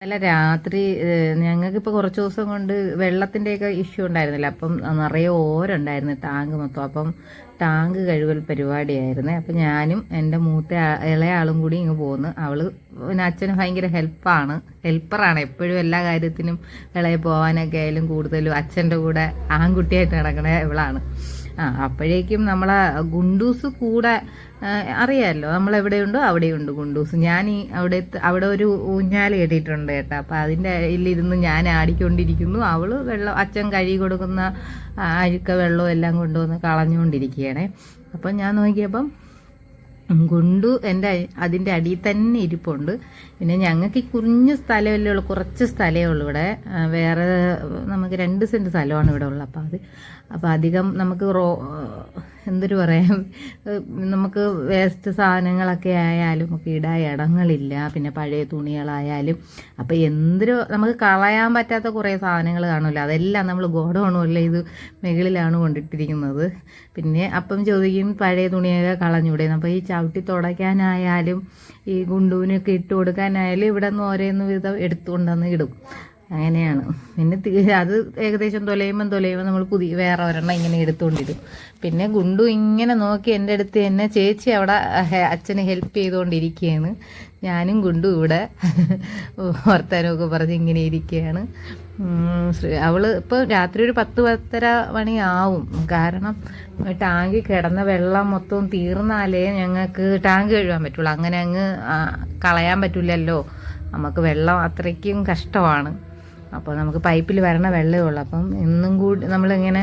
അല്ല രാത്രി ഞങ്ങൾക്കിപ്പോൾ കുറച്ച് ദിവസം കൊണ്ട് വെള്ളത്തിൻ്റെയൊക്കെ ഇഷ്യൂ ഉണ്ടായിരുന്നില്ല. അപ്പം നിറയെ ഓരുണ്ടായിരുന്നു ടാങ്ക് മൊത്തം. അപ്പം ടാങ്ക് കഴുകൽ പരിപാടിയായിരുന്നു. അപ്പം ഞാനും എൻ്റെ ഇളയ ആളും കൂടി ഇങ്ങ് പോന്ന്. പിന്നെ അച്ഛന് ഭയങ്കര ഹെൽപ്പറാണ് എപ്പോഴും എല്ലാ കാര്യത്തിനും. ഇളയെ പോകാനൊക്കെ ആയാലും കൂടുതലും അച്ഛൻ്റെ കൂടെ ആൺകുട്ടിയായിട്ട് നടക്കണ ഇവളാണ്. അപ്പോഴേക്കും നമ്മളെ ഗുണ്ടൂസ് കൂടെ അറിയാമല്ലോ, നമ്മളെവിടെയുണ്ടോ അവിടെയുണ്ട് ഗുണ്ടൂസ്. ഞാൻ ഈ അവിടെ ഒരു ഊഞ്ഞാൽ കെട്ടിയിട്ടുണ്ട് കേട്ടോ. അപ്പോൾ അതിൻ്റെ ഇതിലിരുന്ന് ഞാൻ ആടിക്കൊണ്ടിരിക്കുന്നു. അച്ഛൻ കഴുകി കൊടുക്കുന്ന അഴുക്ക വെള്ളവും എല്ലാം കൊണ്ടുവന്ന് കളഞ്ഞുകൊണ്ടിരിക്കുകയാണേ. അപ്പം ഞാൻ നോക്കിയപ്പം ഗുണ്ടു അതിൻ്റെ അടിയിൽ തന്നെ ഇരിപ്പുണ്ട്. പിന്നെ ഞങ്ങൾക്ക് ഈ കുഞ്ഞു സ്ഥലമല്ലേ ഉള്ളൂ, കുറച്ച് സ്ഥലമേ ഉള്ളൂ ഇവിടെ. വേറെ നമുക്ക് 2 സെൻറ്റ് സ്ഥലമാണ് ഇവിടെ ഉള്ളത്. അപ്പോൾ അധികം നമുക്ക് എന്തൊരു പറയാം, നമുക്ക് വേസ്റ്റ് സാധനങ്ങളൊക്കെ ആയാലും നമുക്ക് ഇടാൻ ഇടങ്ങളില്ല. പിന്നെ പഴയ തുണികളായാലും അപ്പോൾ നമുക്ക് കളയാൻ പറ്റാത്ത കുറേ സാധനങ്ങൾ കാണുമല്ലോ, അതെല്ലാം നമ്മൾ ഗോഡൗണുമല്ലേ ഇത് മുകളിലാണ് കൊണ്ടിട്ടിരിക്കുന്നത്. പിന്നെ അപ്പം ചോദിക്കും പഴയ തുണിയൊക്കെ കളഞ്ഞൂടെ. അപ്പോൾ ഈ ചവിട്ടി തുടയ്ക്കാനായാലും ഈ ഗുണ്ടുവിനൊക്കെ ഇട്ട് കൊടുക്കാനായാലും ഇവിടെ നിന്ന് ഓരോന്ന് വിധം എടുത്തുകൊണ്ടുവന്ന് ഇടും. അങ്ങനെയാണ്. പിന്നെ അത് ഏകദേശം തൊലയുമ്പോൾ നമ്മൾ വേറെ ഒരെണ്ണം ഇങ്ങനെ എടുത്തുകൊണ്ടിടും. പിന്നെ ഗുണ്ടു ഇങ്ങനെ നോക്കി എൻ്റെ അടുത്ത് തന്നെ ചേച്ചി അവിടെ അച്ഛന് ഹെൽപ്പ് ചെയ്തുകൊണ്ടിരിക്കുകയാണ്. ഞാനും ഗുണ്ടു ഇവിടെ വർത്താനമൊക്കെ പറഞ്ഞ് ഇങ്ങനെ ഇരിക്കുകയാണ്. ഇപ്പോൾ രാത്രി ഒരു 10-10:30 മണിയാവും. കാരണം ടാങ്കിൽ കിടന്ന വെള്ളം മൊത്തം തീർന്നാലേ ഞങ്ങൾക്ക് ടാങ്ക് കഴുകാൻ പറ്റുള്ളൂ. അങ്ങനെ അങ്ങ് കളയാൻ പറ്റില്ലല്ലോ, നമുക്ക് വെള്ളം അത്രയ്ക്കും കഷ്ടമാണ്. അപ്പോൾ നമുക്ക് പൈപ്പിൽ വരണ വെള്ളമേ ഉള്ളൂ. അപ്പം ഇന്നും കൂടി നമ്മളിങ്ങനെ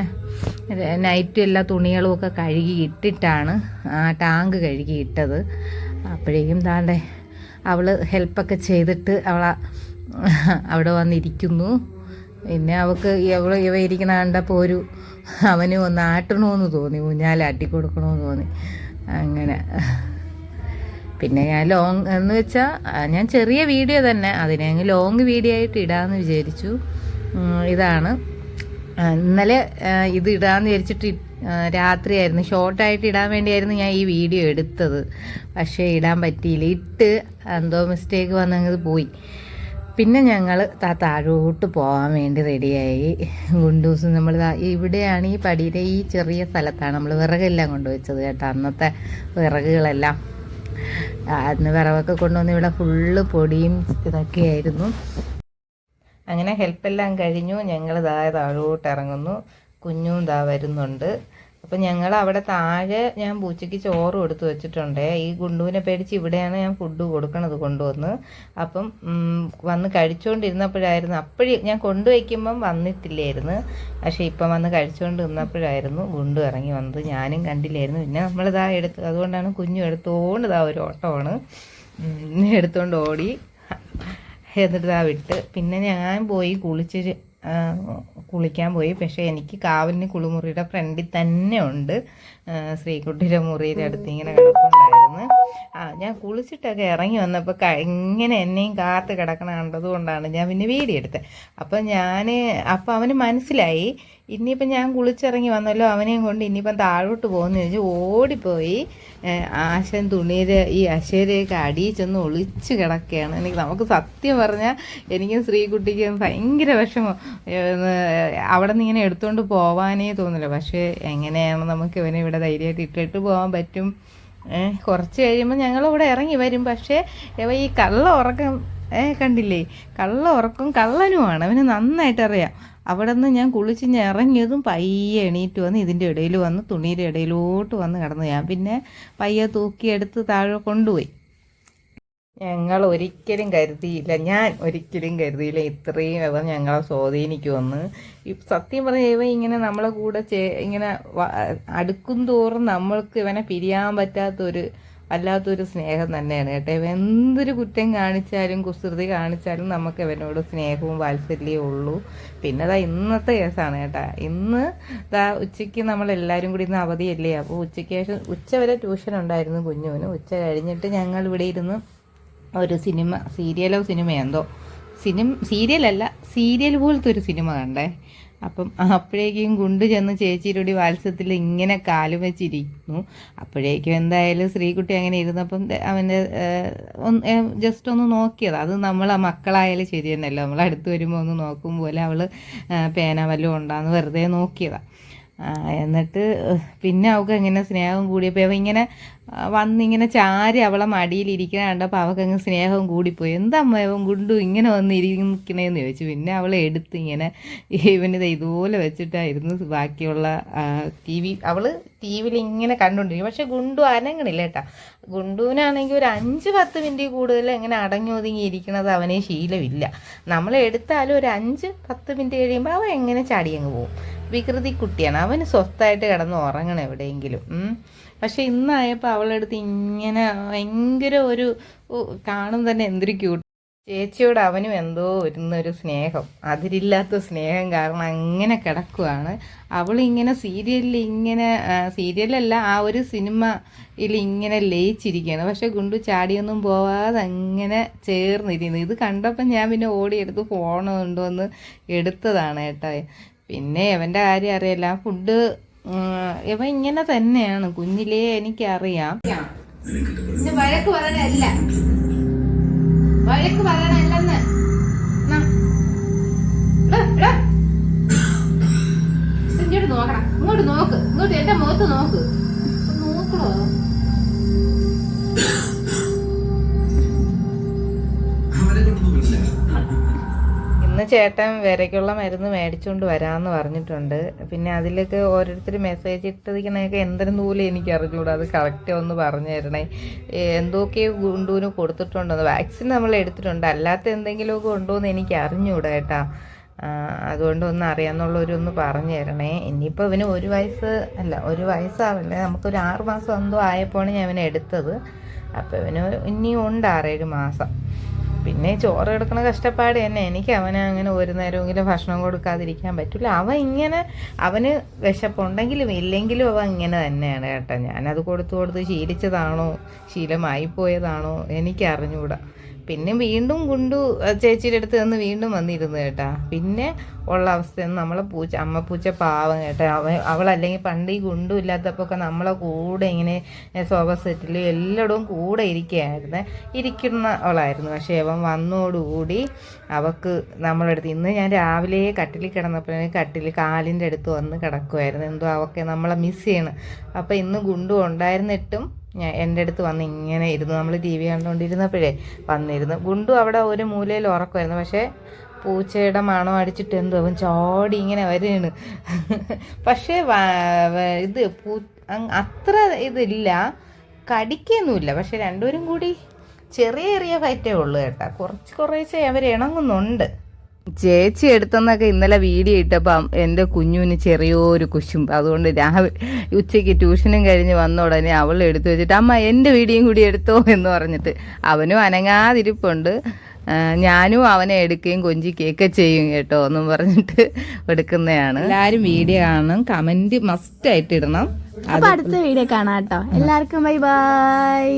നൈറ്റ് എല്ലാ തുണികളും ഒക്കെ കഴുകി ഇട്ടിട്ടാണ് ടാങ്ക് കഴുകി ഇട്ടത്. അപ്പോഴേക്കും താണ്ടെ അവൾ ഹെൽപ്പൊക്കെ ചെയ്തിട്ട് അവിടെ വന്നിരിക്കുന്നു. പിന്നെ ഇവ ഇരിക്കുന്ന കണ്ടപ്പോൾ അവന് ഒന്ന് ആട്ടണമെന്ന് തോന്നി, ഊഞ്ഞാലാട്ടി കൊടുക്കണമെന്ന് തോന്നി. അങ്ങനെ പിന്നെ ഞാൻ ഞാൻ ചെറിയ വീഡിയോ തന്നെ അതിനെ ലോങ് വീഡിയോ ആയിട്ട് ഇടാമെന്ന് വിചാരിച്ചു. ഇതാണ് ഇന്നലെ ഇത് ഇടാമെന്ന് വിചാരിച്ചിട്ട് രാത്രിയായിരുന്നു, ഷോർട്ടായിട്ട് ഇടാൻ വേണ്ടിയായിരുന്നു ഞാൻ ഈ വീഡിയോ എടുത്തത്. പക്ഷേ ഇടാൻ പറ്റിയില്ല, എന്തോ മിസ്റ്റേക്ക് വന്നങ്ങത് പോയി. പിന്നെ ഞങ്ങൾ താഴോട്ട് പോകാൻ വേണ്ടി റെഡിയായി. ഗുണ്ടൂസ് നമ്മൾ ഇവിടെയാണ് ഈ പടിയുടെ ഈ ചെറിയ സ്ഥലത്താണ് നമ്മൾ വിറകെല്ലാം കൊണ്ടുവച്ചത് കേട്ടോ. അന്നത്തെ വിറകുകളെല്ലാം അന്ന് വിറകൊക്കെ കൊണ്ടുവന്ന് ഇവിടെ ഫുള്ള് പൊടിയും ഇതൊക്കെയായിരുന്നു. അങ്ങനെ ഹെൽപ്പെല്ലാം കഴിഞ്ഞു. ഞങ്ങൾ താഴോട്ട് ഇറങ്ങുന്നു. കുഞ്ഞും വരുന്നുണ്ട്. അപ്പം ഞങ്ങൾ അവിടെ താഴെ ഞാൻ പൂച്ചയ്ക്ക് ചോറ് കൊടുത്ത് വെച്ചിട്ടുണ്ട്. ഈ ഗുണ്ടുവിനെ പേടിച്ച് ഇവിടെയാണ് ഞാൻ ഫുഡ് കൊടുക്കണത് കൊണ്ടുവന്ന്. അപ്പം വന്ന് കഴിച്ചുകൊണ്ടിരുന്നപ്പോഴായിരുന്നു, ഞാൻ കൊണ്ടുവയ്ക്കുമ്പം വന്നിട്ടില്ലായിരുന്നു. പക്ഷേ ഇപ്പം വന്ന് കഴിച്ചുകൊണ്ട് നിന്നപ്പോഴായിരുന്നു ഗുണ്ടു ഇറങ്ങി വന്നത്. ഞാനും കണ്ടില്ലായിരുന്നു. പിന്നെ നമ്മളിതാ അതുകൊണ്ടാണ് കുഞ്ഞു എടുത്തുകൊണ്ട് ഒരു ഓട്ടമാണ് എടുത്തുകൊണ്ട് ഓടി. എന്നിട്ട് വിട്ട്. പിന്നെ ഞാൻ പോയി കുളിക്കാൻ പോയി. പക്ഷേ എനിക്ക് കാവലിന് കുളിമുറിയുടെ ഫ്രണ്ടിൽ തന്നെ ഉണ്ട്. ശ്രീകുട്ടിയുടെ മുറിയുടെ അടുത്ത് ഇങ്ങനെ കിടപ്പുണ്ടായിരുന്നു. ഞാൻ കുളിച്ചിട്ടൊക്കെ ഇറങ്ങി വന്നപ്പോൾ ഇങ്ങനെ എന്നെയും കാത്ത് കിടക്കണ കണ്ടതുകൊണ്ടാണ് ഞാൻ പിന്നെ വീഡിയോ എടുത്തത്. അപ്പം അവന് മനസ്സിലായി ഇനിയിപ്പം ഞാൻ കുളിച്ചിറങ്ങി വന്നല്ലോ, അവനെയും കൊണ്ട് ഇനിയിപ്പം താഴോട്ട് പോകുമെന്ന് ചോദിച്ചു ഓടിപ്പോയി. ആശൻ തുണിയുടെ ഈ അശേരയൊക്കെ അടിയിൽ ചെന്ന് ഒളിച്ച് കിടക്കുകയാണ്. നമുക്ക് സത്യം പറഞ്ഞാൽ എനിക്കും ശ്രീകുട്ടിക്കും ഭയങ്കര വിഷമം. അവിടെ നിന്ന് ഇങ്ങനെ എടുത്തുകൊണ്ട് പോവാനേ തോന്നില്ല. പക്ഷേ എങ്ങനെയാണ് നമുക്ക് ഇവനെ ഇവിടെ ധൈര്യമായിട്ട് ഇട്ടിട്ട് പോകാൻ പറ്റും? കുറച്ച് കഴിയുമ്പോൾ ഞങ്ങളിവിടെ ഇറങ്ങി വരും. പക്ഷേ ഈ കള്ള ഉറക്കം കണ്ടില്ലേ, കള്ള ഉറക്കം കള്ളനുമാണ്. അവന് നന്നായിട്ട് അറിയാം. അവിടെ നിന്ന് ഞാൻ കുളിച്ച് ഇറങ്ങിയതും പയ്യെ എണീറ്റ് വന്ന് ഇതിൻ്റെ ഇടയിൽ വന്ന് തുണിയുടെ ഇടയിലോട്ട് വന്ന് കിടന്നു. ഞാൻ പിന്നെ പയ്യെ തൂക്കിയെടുത്ത് താഴെ കൊണ്ടുപോയി. ഞാൻ ഒരിക്കലും കരുതിയില്ല ഇത്രയും ഇവ ഞങ്ങളെ സ്വാധീനിക്കുമെന്ന്. സത്യം പറഞ്ഞ ഇവ ഇങ്ങനെ നമ്മളെ കൂടെ ഇങ്ങനെ അടുക്കും തോറും നമ്മൾക്ക് ഇവനെ പിരിയാൻ വല്ലാത്തൊരു സ്നേഹം തന്നെയാണ് കേട്ടോ. ഇവ എന്തൊരു കുറ്റം കാണിച്ചാലും കുസൃതി കാണിച്ചാലും നമുക്ക് ഇവനോട് സ്നേഹവും വാത്സല്യവും ഉള്ളൂ. പിന്നെ ഇന്നത്തെ കേസാണ് കേട്ടോ. ഇന്ന് ഉച്ചയ്ക്ക് നമ്മളെല്ലാവരും കൂടി ഇന്ന് അവധിയല്ലേ. അപ്പോൾ ഉച്ചയ്ക്ക് ശേഷം ഉച്ചവരെ ട്യൂഷൻ ഉണ്ടായിരുന്നു കുഞ്ഞുവിന്. ഉച്ച കഴിഞ്ഞിട്ട് ഞങ്ങൾ ഇവിടെ ഇരുന്ന് ഒരു സീരിയലല്ല, സീരിയൽ പോലത്തെ ഒരു സിനിമ കണ്ടേ. അപ്പം അപ്പോഴേക്കും ഗുണ്ടു ചെന്ന് ചേച്ചിയുടെ വാത്സല്യത്തിൽ ഇങ്ങനെ കാലും വെച്ചിരിക്കുന്നു. അപ്പോഴേക്കും എന്തായാലും ശ്രീകുട്ടി അങ്ങനെ ഇരുന്നപ്പം അവൻ്റെ ജസ്റ്റ് ഒന്ന് നോക്കിയത്. അത് നമ്മൾ മക്കളായാലും ശരി തന്നെയല്ലോ, നമ്മൾ അടുത്ത് വരുമ്പോൾ ഒന്ന് നോക്കും പോലെ അവൾ പേന വല്ലതും ഉണ്ടാന്ന് വെറുതെ നോക്കിയതാണ്. എന്നിട്ട് പിന്നെ അവൾക്ക് ഇങ്ങനെ സ്നേഹം കൂടിയപ്പോൾ അവ ഇങ്ങനെ വന്നിങ്ങനെ ചാരി അവളെ മടിയിലിരിക്കണ കണ്ടപ്പോൾ അവൾക്കങ്ങ് സ്നേഹം കൂടിപ്പോയി. എന്താ അമ്മ അവൻ ഗുണ്ടു ഇങ്ങനെ വന്നിരിക്കണേന്ന് ചോദിച്ചു. പിന്നെ അവൾ എടുത്ത് ഇങ്ങനെ ഇവനിത് ഇതുപോലെ വെച്ചിട്ടായിരുന്നു ബാക്കിയുള്ള അവൾ ടി വിയിൽ ഇങ്ങനെ കണ്ടുകൊണ്ടിരിക്കും. പക്ഷെ ഗുണ്ടു അനങ്ങണില്ല കേട്ടോ. ഗുണ്ടുവിനാണെങ്കിൽ ഒരു 5-10 മിനിറ്റ് കൂടുതൽ ഇങ്ങനെ അടങ്ങി ഒതുങ്ങി ഇരിക്കണത് അവനെ ശീലമില്ല. നമ്മൾ എടുത്താലും ഒരു 5-10 മിനിറ്റ് കഴിയുമ്പോൾ അവൻ എങ്ങനെ ചാടിയങ്ങ് പോകും. വികൃതി കുട്ടിയാണ്, അവന് സ്വസ്ഥമായിട്ട് കിടന്ന് ഉറങ്ങണം എവിടെയെങ്കിലും. പക്ഷെ ഇന്നായപ്പോൾ അവളെടുത്ത് ഇങ്ങനെ ഭയങ്കര ഒരു കാണും തന്നെ എന്തൊരു ക്യൂട്ട്. ചേച്ചിയോട് അവനും എന്തോ വരുന്നൊരു സ്നേഹം, അതിരില്ലാത്ത സ്നേഹം കാരണം അങ്ങനെ കിടക്കുവാണ്. അവളിങ്ങനെ സീരിയലല്ല ആ ഒരു സിനിമയിൽ ഇങ്ങനെ ലയിച്ചിരിക്കുകയാണ്. പക്ഷെ ഗുണ്ടു ചാടിയൊന്നും പോവാതെ അങ്ങനെ ചേർന്നിരുന്നു. ഇത് കണ്ടപ്പോൾ ഞാൻ പിന്നെ ഓടിയെടുത്ത് ഫോൺ കൊണ്ടുവന്ന് എടുത്തതാണ് കേട്ടോ. പിന്നെ അവൻ്റെ കാര്യം അറിയില്ല, ഫുഡ് ഇവ ഇങ്ങനെ തന്നെയാണ് കുഞ്ഞിലേ എനിക്കറിയാം. വഴക്ക് പറയണല്ല, വഴക്ക് പറയണല്ലെന്ന്. ഇങ്ങോട്ട് നോക്കണം, ഇങ്ങോട്ട് നോക്ക്, ഇങ്ങോട്ട് എന്റെ മുഖത്ത് നോക്ക്, നോക്കണോ? ഇന്ന് ചേട്ടൻ വിരയ്ക്കുള്ള മരുന്ന് മേടിച്ചുകൊണ്ട് വരാമെന്ന് പറഞ്ഞിട്ടുണ്ട്. പിന്നെ അതിലൊക്കെ ഓരോരുത്തർ മെസ്സേജ് ഇട്ടിരിക്കണതൊക്കെ എന്തെങ്കിലും പോലും എനിക്ക് അറിഞ്ഞുകൂടാ. അത് കറക്റ്റ് ഒന്ന് പറഞ്ഞു തരണേ. എന്തൊക്കെയോ ഗുണ്ടുവിന് കൊടുത്തിട്ടുണ്ടോ, വാക്സിൻ നമ്മൾ എടുത്തിട്ടുണ്ട്, അല്ലാത്ത എന്തെങ്കിലുമൊക്കെ ഉണ്ടോ എന്ന് എനിക്ക് അറിഞ്ഞുകൂടാ കേട്ടാ. അതുകൊണ്ട് ഒന്ന് അറിയാമെന്നുള്ളവരൊന്ന് പറഞ്ഞു തരണേ. ഇനിയിപ്പോൾ ഇവന് 1 വയസ്സാവില്ലേ, നമുക്കൊരു 6 മാസം എന്തോ ആയപ്പോഴാണ് ഞാൻ ഇവനെ എടുത്തത്. അപ്പോൾ ഇവന് ഇനിയും ഉണ്ട് 6-7 മാസം. പിന്നെ ചോറ് എടുക്കണ കഷ്ടപ്പാട് തന്നെ. എനിക്ക് അവന് അങ്ങനെ ഒരു നേരമെങ്കിലും ഭക്ഷണം കൊടുക്കാതിരിക്കാൻ പറ്റില്ല. അവന് വിശപ്പുണ്ടെങ്കിലും ഇല്ലെങ്കിലും അവൻ ഇങ്ങനെ തന്നെയാണ് കേട്ടോ. ഞാനത് കൊടുത്ത് ശീലിച്ചതാണോ ശീലമായി പോയതാണോ എനിക്കറിഞ്ഞുകൂടാ. പിന്നെ വീണ്ടും ഗുണ്ടു ചേച്ചിയുടെ അടുത്ത് നിന്ന് വീണ്ടും വന്നിരുന്നു കേട്ടാ. പിന്നെ ഉള്ള അവസ്ഥയൊന്നും നമ്മളെ അമ്മപ്പൂച്ച പാവം കേട്ടോ. അവളല്ലെങ്കിൽ പണ്ട് ഈ ഗുണ്ടു ഇല്ലാത്തപ്പോൾ ഒക്കെ നമ്മളെ കൂടെ ഇങ്ങനെ സോഫ സെറ്റിൽ എല്ലായിടവും കൂടെ ഇരിക്കുന്ന അവളായിരുന്നു. പക്ഷേ അവൻ വന്നോടുകൂടി അവൾക്ക് നമ്മളടുത്ത് ഇന്ന് ഞാൻ രാവിലെ കട്ടിലിൽ കിടന്നപ്പോഴേ കാലിൻ്റെ അടുത്ത് വന്ന് കിടക്കുമായിരുന്നു. എന്തോ അവൾക്ക് നമ്മളെ മിസ് ചെയ്യണം. അപ്പോൾ ഇന്ന് ഗുണ്ടു ഉണ്ടായിരുന്നിട്ടും എൻ്റെ അടുത്ത് വന്ന് ഇങ്ങനെ ഇരുന്നു. നമ്മൾ ടി വി കണ്ടുകൊണ്ടിരുന്നപ്പോഴേ വന്നിരുന്നു. ഗുണ്ടു അവിടെ ഒരു മൂലയിൽ ഉറക്കുമായിരുന്നു. പക്ഷേ പൂച്ചയുടെ മണം അടിച്ചിട്ട് എന്തോ അവൻ ചാടി ഇങ്ങനെ വരികയാണ്. പക്ഷേ ഇത് അത്ര ഇതില്ല, കടിക്കൊന്നുമില്ല. പക്ഷെ രണ്ടുപേരും കൂടി ചെറിയ ഫൈറ്റേ ഉള്ളൂ കേട്ടോ. കുറേശ്ശെ അവർ ഇണങ്ങുന്നുണ്ട്. ചേച്ചി എടുത്തെന്നൊക്കെ ഇന്നലെ വീഡിയോ ഇട്ടപ്പം എൻ്റെ കുഞ്ഞുവിന് ചെറിയൊരു കുശുമ്പ്. അതുകൊണ്ട് രാവിലെ ഉച്ചയ്ക്ക് ട്യൂഷനും കഴിഞ്ഞ് വന്ന ഉടനെ അവൾ എടുത്തു വെച്ചിട്ട് അമ്മ എൻ്റെ വീഡിയോയും കൂടി എടുത്തോ എന്ന് പറഞ്ഞിട്ട് അവനും അനങ്ങാതിരിപ്പുണ്ട്. ഞാനും അവനെ എടുക്കുകയും കൊഞ്ചിക്കുകയൊക്കെ ചെയ്യും കേട്ടോ എന്നും പറഞ്ഞിട്ട് എടുക്കുന്നതാണ്. എല്ലാവരും വീഡിയോ കാണണം, കമൻറ്റ് മസ്റ്റായിട്ട് ഇടണം. അപ്പൊ അടുത്ത വീഡിയോ കാണാം കേട്ടോ. എല്ലാവർക്കും ബൈ ബൈ.